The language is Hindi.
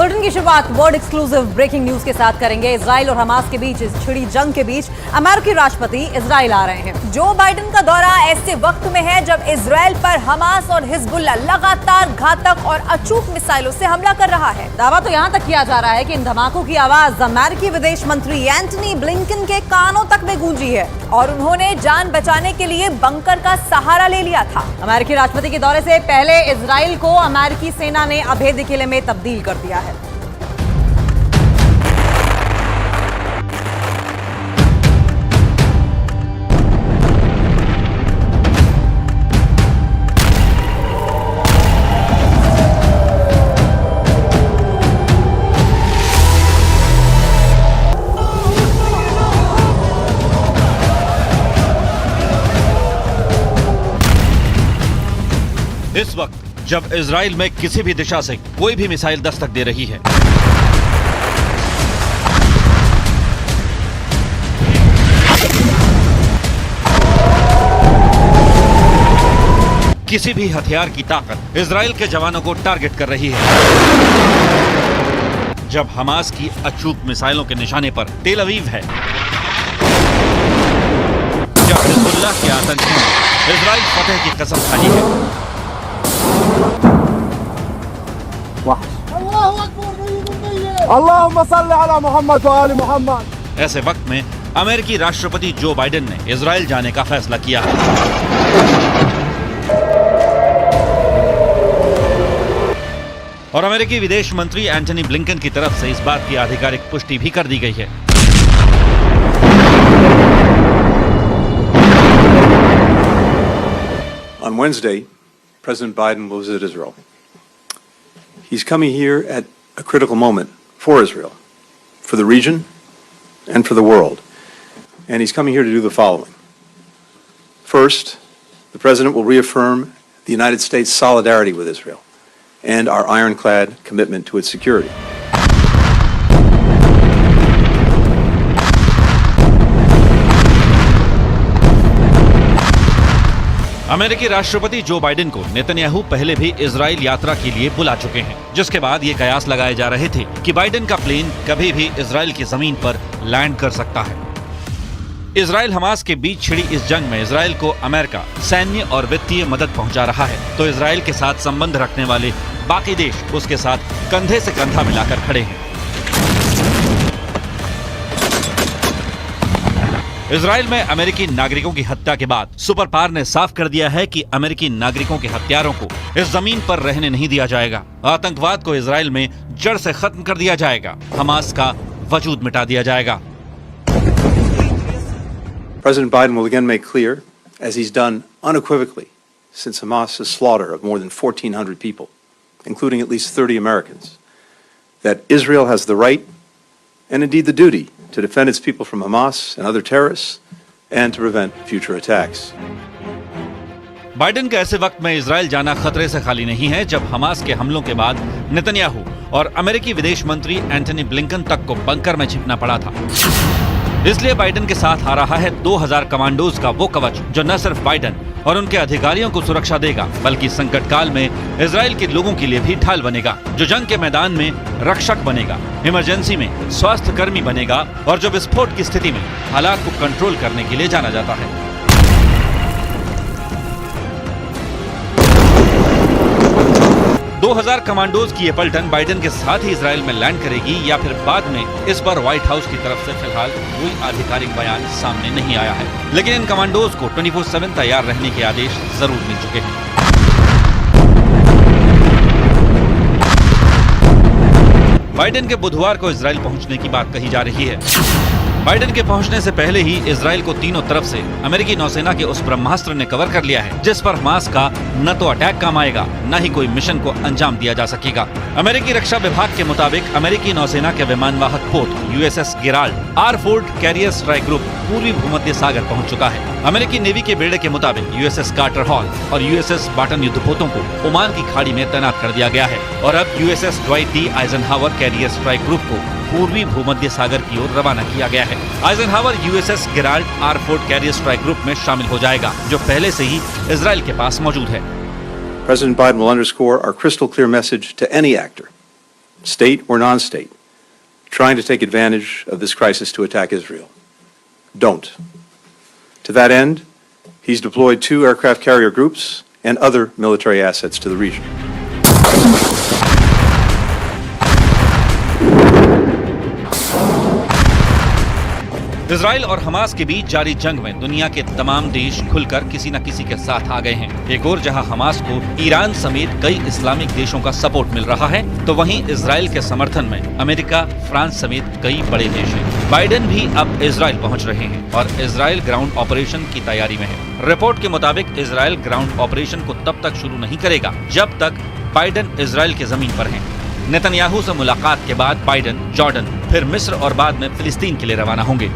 बुलेटिन की शुरुआत वर्ल्ड एक्सक्लूसिव ब्रेकिंग न्यूज के साथ करेंगे। इजराइल और हमास के बीच इस छिड़ी जंग के बीच अमेरिकी राष्ट्रपति इजराइल आ रहे हैं। जो बाइडेन का दौरा ऐसे वक्त में है जब इजराइल पर हमास और हिजबुल्लाह लगातार घातक और अचूक मिसाइलों से हमला कर रहा है। दावा तो यहां तक किया जा रहा है कि इन धमाकों की आवाज अमेरिकी विदेश मंत्री एंटनी ब्लिंकन के कानों तक में गूंजी है और उन्होंने जान बचाने के लिए बंकर का सहारा ले लिया था। अमेरिकी राष्ट्रपति के दौरे से पहले इजराइल को अमेरिकी सेना ने अभेद्य किले में तब्दील कर दिया है। इस वक्त जब इजराइल में किसी भी दिशा से कोई भी मिसाइल दस्तक दे रही है, किसी भी हथियार की ताकत इजराइल के जवानों को टारगेट कर रही है। जब हमास की अचूक मिसाइलों के निशाने पर तेल अवीव है, जब हिजबुल्लाह के आतंकियों ने इजराइल फतेह की कसम खाई है, ऐसे वक्त में अमेरिकी राष्ट्रपति जो बाइडेन ने इजराइल जाने का फैसला किया है। और अमेरिकी विदेश मंत्री एंटनी ब्लिंकन की तरफ से इस बात की आधिकारिक पुष्टि भी कर दी गई है। On Wednesday, President Biden will visit Israel. He's coming here at a critical moment for Israel, for the region, and for the world. And he's coming here to do the following. First, the President will reaffirm the United States' solidarity with Israel and our ironclad commitment to its security. अमेरिकी राष्ट्रपति जो बाइडेन को नेतन्याहू पहले भी इजराइल यात्रा के लिए बुला चुके हैं, जिसके बाद ये कयास लगाए जा रहे थे कि बाइडेन का प्लेन कभी भी इजराइल की जमीन पर लैंड कर सकता है। इजराइल हमास के बीच छिड़ी इस जंग में इजराइल को अमेरिका सैन्य और वित्तीय मदद पहुंचा रहा है, तो इजराइल के साथ संबंध रखने वाले बाकी देश उसके साथ कंधे से कंधा मिलाकर खड़े हैं। इजराइल में अमेरिकी नागरिकों की हत्या के बाद सुपर पावर ने साफ कर दिया है कि अमेरिकी नागरिकों के हत्यारों को इस जमीन पर रहने नहीं दिया जाएगा। आतंकवाद को इजराइल में जड़ से खत्म कर दिया जाएगा। हमास का वजूद मिटा दिया जाएगा। President Biden will again make clear, as he's done unequivocally since Hamas's slaughter of more than 1,400 people, including at least 30 Americans, that Israel has the right and indeed the duty to defend its people from Hamas and other terrorists and to prevent future attacks. Biden के ऐसे वक्त में इजराइल जाना खतरे से खाली नहीं है, जब हमास के हमलों के बाद नेतन्याहू और अमेरिकी विदेश मंत्री एंटनी ब्लिंकन तक को बंकर में छिपना पड़ा था। इसलिए बाइडेन के साथ आ रहा है 2000 कमांडोज का वो कवच जो न सिर्फ बाइडेन और उनके अधिकारियों को सुरक्षा देगा, बल्कि संकट काल में इजराइल के लोगों के लिए भी ढाल बनेगा, जो जंग के मैदान में रक्षक बनेगा, इमरजेंसी में स्वास्थ्य कर्मी बनेगा और जो विस्फोट की स्थिति में हालात को कंट्रोल करने के लिए जाना जाता है। दो 2000 कमांडोज की ये पलटन बाइडेन के साथ ही इजराइल में लैंड करेगी या फिर बाद में, इस पर व्हाइट हाउस की तरफ से फिलहाल कोई आधिकारिक बयान सामने नहीं आया है, लेकिन इन कमांडोज को 24/7 तैयार रहने के आदेश जरूर मिल चुके हैं। बाइडेन के बुधवार को इजराइल पहुंचने की बात कही जा रही है। बाइडेन के पहुंचने से पहले ही इजराइल को तीनों तरफ से अमेरिकी नौसेना के उस ब्रह्मास्त्र ने कवर कर लिया है, जिस पर हमास का न तो अटैक काम आएगा, न ही कोई मिशन को अंजाम दिया जा सकेगा। अमेरिकी रक्षा विभाग के मुताबिक अमेरिकी नौसेना के विमानवाहक पोत USS गेराल्ड आर-4 कैरियर स्ट्राइक ग्रुप पूर्वी भूमध्य सागर पहुंच चुका है। अमेरिकी नेवी के बेड़े के मुताबिक USS कार्टर हॉल और USS बाटन युद्धपोतों को ओमान की खाड़ी में तैनात कर दिया गया है और अब USS Dwight D Eisenhower career strike group को पूर्वी भूमध्य सागर की ओर रवाना किया गया है। आइजनहावर USS गेराल्ड आर-4 कैरियर स्ट्राइक ग्रुप में शामिल हो जाएगा, जो पहले से ही इजराइल के पास मौजूद है। President Biden will underscore our crystal clear message to any actor state or non-state, trying to take advantage of this crisis to attack Israel. Don't. To that end, he's deployed 2 aircraft carrier groups and other military assets to the region. Israel और हमास के बीच जारी जंग में दुनिया के तमाम देश खुलकर किसी न किसी के साथ आ गए हैं। एक और जहां हमास को ईरान समेत कई इस्लामिक देशों का सपोर्ट मिल रहा है, तो वहीं इजराइल के समर्थन में अमेरिका, फ्रांस समेत कई बड़े देश हैं। बाइडेन भी अब इजराइल पहुंच रहे हैं और इजराइल ग्राउंड ऑपरेशन की तैयारी में है। रिपोर्ट के मुताबिक इजराइल ग्राउंड ऑपरेशन को तब तक शुरू नहीं करेगा जब तक बाइडेन इजराइल की जमीन पर हैं। नेतन्याहू से मुलाकात के बाद बाइडेन जॉर्डन, फिर मिस्र और बाद में फिलिस्तीन के लिए रवाना होंगे।